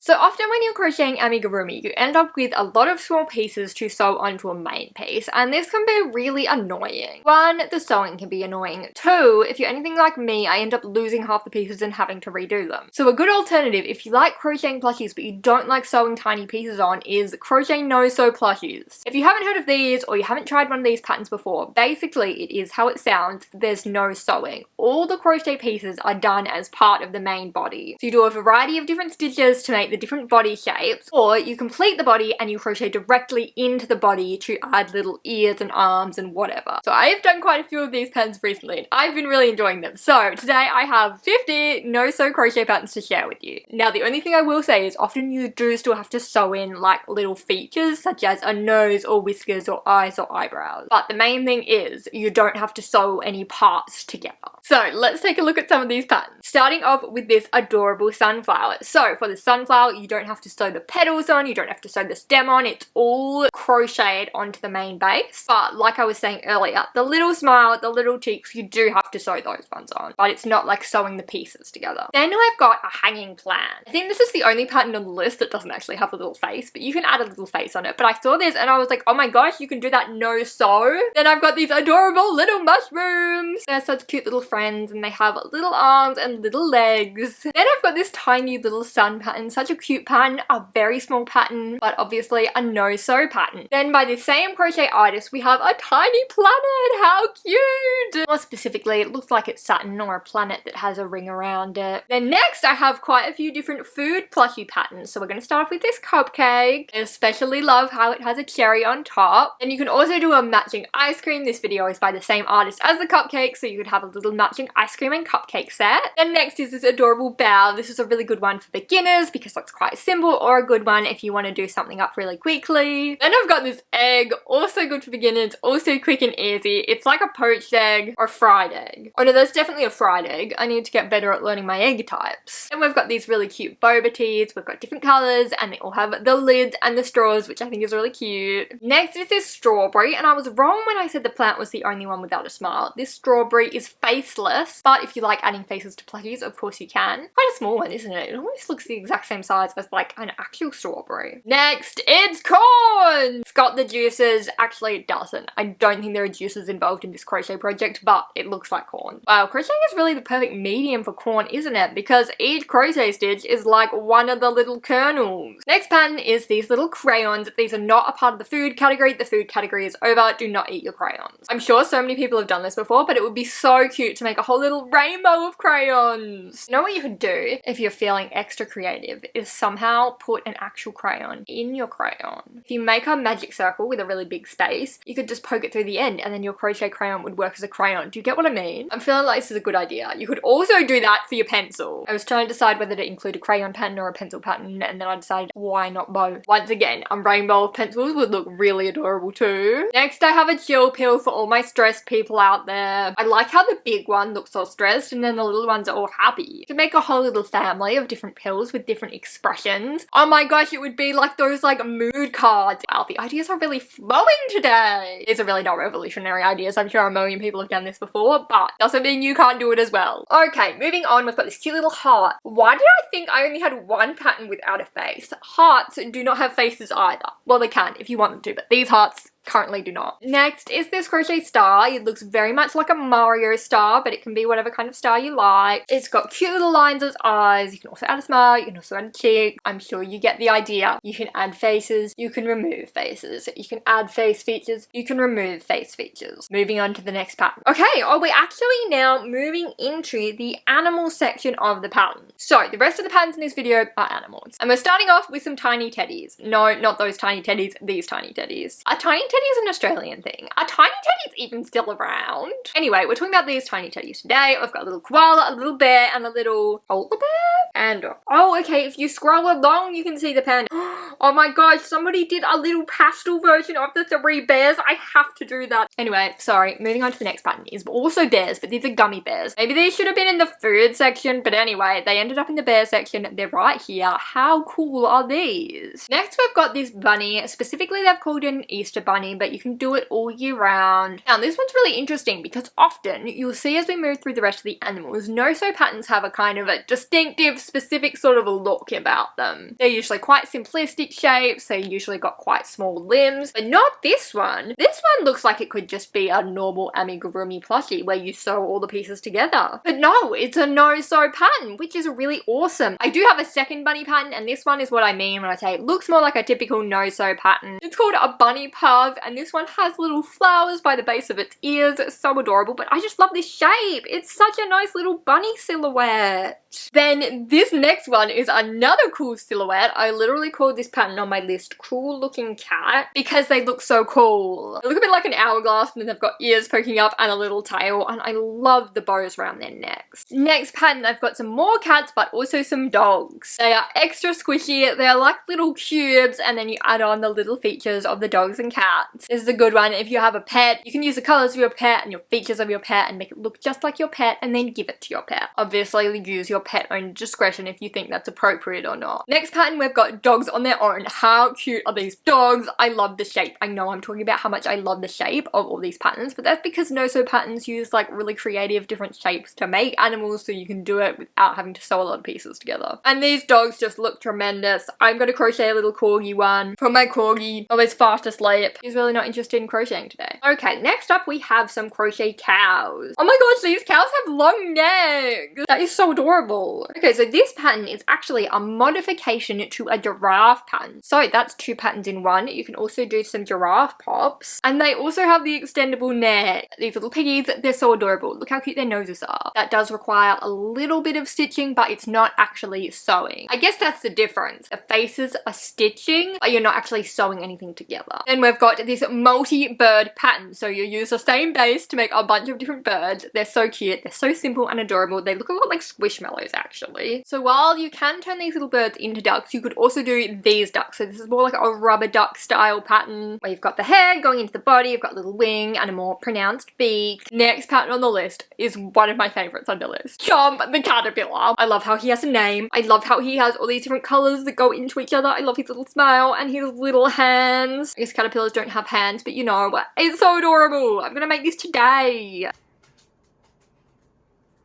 So often when you're crocheting amigurumi, you end up with a lot of small pieces to sew onto a main piece, and this can be really annoying. One, the sewing can be annoying. Two, if you're anything like me, I end up losing half the pieces and having to redo them. So a good alternative, if you like crocheting plushies but you don't like sewing tiny pieces on, is crochet no-sew plushies. If you haven't heard of these, or you haven't tried one of these patterns before, basically it is how it sounds. There's no sewing. All the crochet pieces are done as part of the main body. So you do a variety of different stitches to make the different body shapes, or you complete the body and you crochet directly into the body to add little ears and arms and whatever. So I have done quite a few of these patterns recently and I've been really enjoying them. So today I have 50 no-sew crochet patterns to share with you. Now the only thing I will say is often you do still have to sew in like little features such as a nose or whiskers or eyes or eyebrows. But the main thing is you don't have to sew any parts together. So let's take a look at some of these patterns. Starting off with this adorable sunflower. So for the sunflower, you don't have to sew the petals on, you don't have to sew the stem on, it's all crocheted onto the main base. But like I was saying earlier, the little smile, the little cheeks, you do have to sew those ones on, but it's not like sewing the pieces together. Then I've got a hanging plant. I think this is the only pattern on the list that doesn't actually have a little face, but you can add a little face on it. But I saw this and I was like, oh my gosh, you can do that no sew. Then I've got these adorable little mushrooms. They're such cute little friends and they have little arms and little legs. Then I've got this tiny little sun pattern, such a cute pattern, a very small pattern, but obviously a no-sew pattern. Then by the same crochet artist, we have a tiny planet. How cute! More specifically, it looks like it's Saturn or a planet that has a ring around it. Then next, I have quite a few different food plushie patterns. So we're going to start off with this cupcake. I especially love how it has a cherry on top. Then you can also do a matching ice cream. This video is by the same artist as the cupcake, so you could have a little matching ice cream and cupcake set. Then next is this adorable bow. This is a really good one for beginners because that's quite simple, or a good one if you want to do something up really quickly. Then I've got this egg, also good for beginners, also quick and easy. It's like a poached egg or a fried egg. Oh no, that's definitely a fried egg. I need to get better at learning my egg types. Then we've got these really cute boba teas. We've got different colours and they all have the lids and the straws, which I think is really cute. Next is this strawberry, and I was wrong when I said the plant was the only one without a smile. This strawberry is faceless, but if you like adding faces to plushies, of course you can. Quite a small one, isn't it? It almost looks the exact same size as like an actual strawberry. Next, it's corn! It's got the juices. Actually, it doesn't. I don't think there are juices involved in this crochet project, but it looks like corn. Wow, crocheting is really the perfect medium for corn, isn't it? Because each crochet stitch is like one of the little kernels. Next pattern is these little crayons. These are not a part of the food category. The food category is over. Do not eat your crayons. I'm sure so many people have done this before, but it would be so cute to make a whole little rainbow of crayons. You know what you could do if you're feeling extra creative is somehow put an actual crayon in your crayon. If you make a magic circle with a really big space, you could just poke it through the end and then your crochet crayon would work as a crayon. Do you get what I mean? I'm feeling like this is a good idea. You could also do that for your pencil. I was trying to decide whether to include a crayon pattern or a pencil pattern, and then I decided why not both. Once again, a rainbow of pencils would look really adorable too. Next, I have a chill pill for all my stressed people out there. I like how the big one looks all stressed and then the little ones are all happy. You can make a whole little family of different pills with different expressions. Oh my gosh, it would be like those like mood cards. Wow, the ideas are really flowing today. These are really not revolutionary ideas. I'm sure a million people have done this before, but doesn't mean you can't do it as well. Okay, moving on, we've got this cute little heart. Why did I think I only had one pattern without a face? Hearts do not have faces either. Well, they can if you want them to, but these hearts currently do not. Next is this crochet star. It looks very much like a Mario star, but it can be whatever kind of star you like. It's got cute little lines as eyes. You can also add a smile. You can also add a cheek. I'm sure you get the idea. You can add faces. You can remove faces. You can add face features. You can remove face features. Moving on to the next pattern. Okay, we're actually now moving into the animal section of the pattern. So the rest of the patterns in this video are animals. And we're starting off with some tiny teddies. No, not those tiny teddies. These tiny teddies. A tiny teddy is an Australian thing. Are tiny teddies even still around? Anyway, we're talking about these tiny teddies today. We've got a little koala, a little bear, and a little polar bear? Panda. Oh, okay, if you scroll along, you can see the panda. Oh my gosh, somebody did a little pastel version of the three bears. I have to do that. Anyway, sorry, moving on to the next pattern is also bears, but these are gummy bears. Maybe these should have been in the food section, but anyway, they ended up in the bear section. They're right here. How cool are these? Next, we've got this bunny. Specifically, they've called it an Easter bunny. bunny, but you can do it all year round. Now this one's really interesting because often you'll see as we move through the rest of the animals, no-sew patterns have a kind of a distinctive, specific sort of a look about them. They're usually quite simplistic shapes, they usually got quite small limbs, but not this one. This one looks like it could just be a normal amigurumi plushie where you sew all the pieces together. But no, it's a no-sew pattern, which is really awesome. I do have a second bunny pattern, and this one is what I mean when I say it looks more like a typical no-sew pattern. It's called a bunny pug, and this one has little flowers by the base of its ears. It's so adorable, but I just love this shape. It's such a nice little bunny silhouette. Then this next one is another cool silhouette. I literally called this pattern on my list cool looking cat because they look so cool. They look a bit like an hourglass, and then they've got ears poking up and a little tail, and I love the bows around their necks. Next pattern, I've got some more cats but also some dogs. They are extra squishy. They're like little cubes, and then you add on the little features of the dogs and cats. This is a good one. If you have a pet, you can use the colors of your pet and your features of your pet and make it look just like your pet and then give it to your pet. Obviously use your pet own discretion if you think that's appropriate or not. Next pattern, we've got dogs on their own. How cute are these dogs? I love the shape. I know I'm talking about how much I love the shape of all these patterns, but that's because no-sew patterns use like really creative different shapes to make animals so you can do it without having to sew a lot of pieces together. And these dogs just look tremendous. I'm going to crochet a little corgi one for my corgi, always fast asleep. He's really not interested in crocheting today. Okay, next up we have some crochet cows. Oh my gosh, these cows have long necks. That is so adorable. Okay, so this pattern is actually a modification to a giraffe pattern. So that's two patterns in one. You can also do some giraffe pops, and they also have the extendable neck. These little piggies, they're so adorable. Look how cute their noses are. That does require a little bit of stitching, but it's not actually sewing. I guess that's the difference. The faces are stitching, but you're not actually sewing anything together. Then we've got this multi-bird pattern. So you use the same base to make a bunch of different birds. They're so cute. They're so simple and adorable. They look a lot like squishmallows actually. So while you can turn these little birds into ducks, you could also do these ducks. So this is more like a rubber duck style pattern where you've got the hair going into the body, you've got a little wing and a more pronounced beak. Next pattern on the list is one of my favorites on the list. Chomp the caterpillar. I love how he has a name. I love how he has all these different colors that go into each other. I love his little smile and his little hands. I guess caterpillars don't have hands, but you know, it's so adorable. I'm gonna make this today.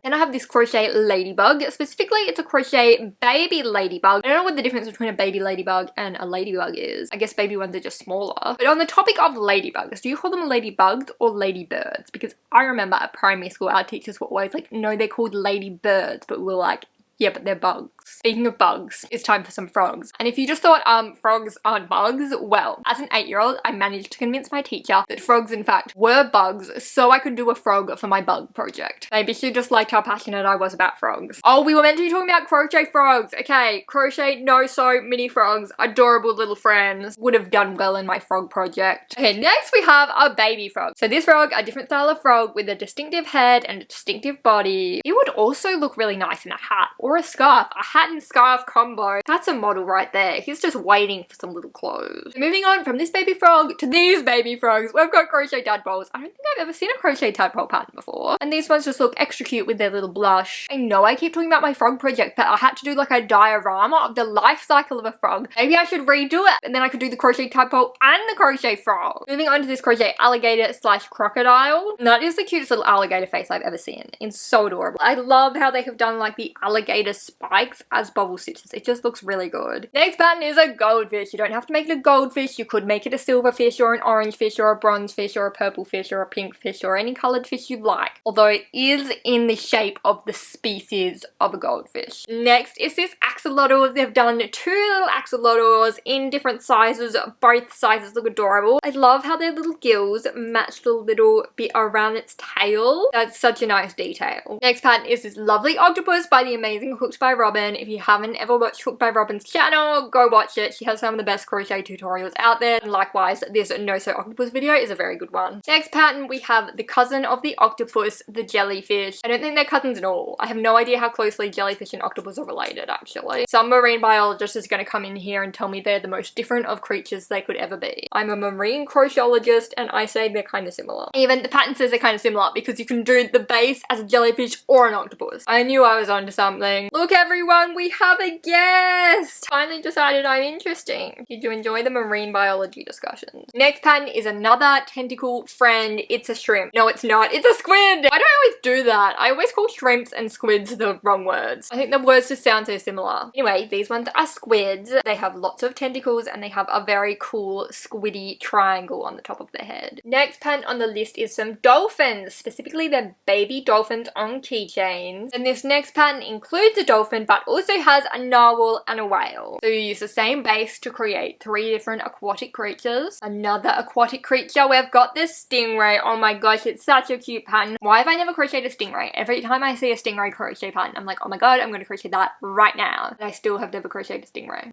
And I have this crochet ladybug. Specifically, it's a crochet baby ladybug. I don't know what the difference between a baby ladybug and a ladybug is. I guess baby ones are just smaller. But on the topic of ladybugs, do you call them ladybugs or ladybirds? Because I remember at primary school, our teachers were always like, no, they're called ladybirds. But we were like, yeah, but they're bugs. Speaking of bugs, it's time for some frogs. And if you just thought frogs aren't bugs, well, as an 8-year-old, I managed to convince my teacher that frogs in fact were bugs so I could do a frog for my bug project. Maybe she just liked how passionate I was about frogs. Oh, we were meant to be talking about crochet frogs. Okay, crochet no-sew mini frogs, adorable little friends. Would have done well in my frog project. Okay, next we have a baby frog. So this frog, a different style of frog with a distinctive head and a distinctive body. It would also look really nice in a hat or a scarf. A hat and scarf combo. That's a model right there. He's just waiting for some little clothes. Moving on from this baby frog to these baby frogs, we've got crochet tadpoles. I don't think I've ever seen a crochet tadpole pattern before. And these ones just look extra cute with their little blush. I know I keep talking about my frog project, but I had to do like a diorama of the life cycle of a frog. Maybe I should redo it, and then I could do the crochet tadpole and the crochet frog. Moving on to this crochet alligator slash crocodile. And that is the cutest little alligator face I've ever seen. It's so adorable. I love how they have done like the alligator spikes as bubble stitches. It just looks really good. Next pattern is a goldfish. You don't have to make it a goldfish. You could make it a silver fish or an orange fish or a bronze fish or a purple fish or a pink fish or any colored fish you like. Although it is in the shape of the species of a goldfish. Next is this axolotl. They've done two little axolotls in different sizes. Both sizes look adorable. I love how their little gills match the little bit around its tail. That's such a nice detail. Next pattern is this lovely octopus by the amazing Hooked by Robin. If you haven't ever watched Hooked by Robin's channel, go watch it. She has some of the best crochet tutorials out there. And likewise, this no-sew octopus video is a very good one. Next pattern, we have the cousin of the octopus, the jellyfish. I don't think they're cousins at all. I have no idea how closely jellyfish and octopus are related, actually. Some marine biologist is going to come in here and tell me they're the most different of creatures they could ever be. I'm a marine crochologist and I say they're kind of similar. Even the pattern says they're kind of similar because you can do the base as a jellyfish or an octopus. I knew I was onto something. Look everyone, one, we have a guest! Finally decided I'm interesting. Did you enjoy the marine biology discussions? Next pattern is another tentacle friend. It's a shrimp. No, it's not. It's a squid! Why do I always do that? I always call shrimps and squids the wrong words. I think the words just sound so similar. Anyway, these ones are squids. They have lots of tentacles and they have a very cool squiddy triangle on the top of their head. Next pattern on the list is some dolphins, specifically the baby dolphins on keychains. And this next pattern includes a dolphin but also has a narwhal and a whale. So you use the same base to create 3 different aquatic creatures. Another aquatic creature, we've got this stingray. Oh my gosh, it's such a cute pattern. Why have I never crocheted a stingray? Every time I see a stingray crochet pattern, I'm like, oh my god, I'm gonna crochet that right now. And I still have never crocheted a stingray.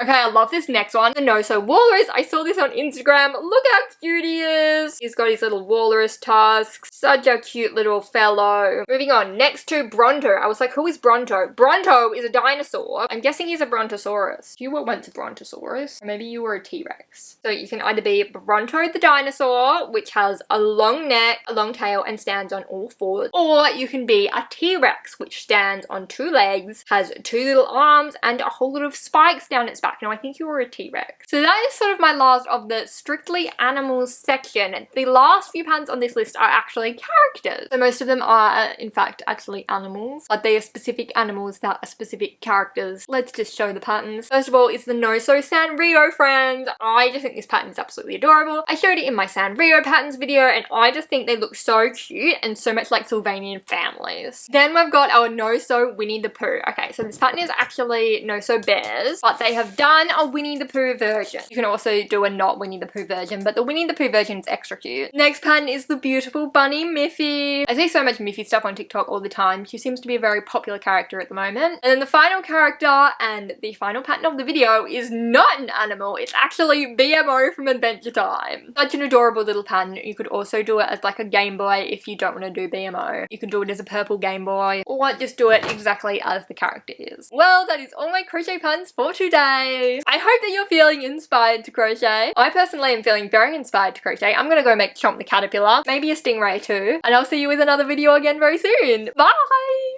Okay, I love this next one. The No-So Walrus. I saw this on Instagram. Look how cute he is. He's got his little walrus tusks. Such a cute little fellow. Moving on. Next to Bronto. I was like, who is Bronto? Bronto is a dinosaur. I'm guessing he's a Brontosaurus. You were once a Brontosaurus. Or maybe you were a T-Rex. So you can either be Bronto the dinosaur, which has a long neck, a long tail, and stands on all 4. Or you can be a T-Rex, which stands on 2 legs, has 2 little arms, and a whole lot of spikes down its back. No, I think you were a T-Rex. So that is sort of my last of the strictly animals section. The last few patterns on this list are actually characters. So most of them are, in fact, actually animals. But they are specific animals that are specific characters. Let's just show the patterns. First of all is the No-So Sanrio friend. I just think this pattern is absolutely adorable. I showed it in my Sanrio patterns video and I just think they look so cute and so much like Sylvanian families. Then we've got our No-So Winnie the Pooh. Okay, so this pattern is actually No-So bears, but they have done a Winnie the Pooh version. You can also do a not Winnie the Pooh version, but the Winnie the Pooh version is extra cute. Next pattern is the beautiful bunny Miffy. I see so much Miffy stuff on TikTok all the time. She seems to be a very popular character at the moment. And then the final character and the final pattern of the video is not an animal. It's actually BMO from Adventure Time. Such an adorable little pattern. You could also do it as like a Game Boy if you don't want to do BMO. You can do it as a purple Game Boy or just do it exactly as the character is. Well, that is all my crochet patterns for today. I hope that you're feeling inspired to crochet. I personally am feeling very inspired to crochet. I'm gonna go make Chomp the Caterpillar, maybe a stingray too, and I'll see you with another video again very soon. Bye!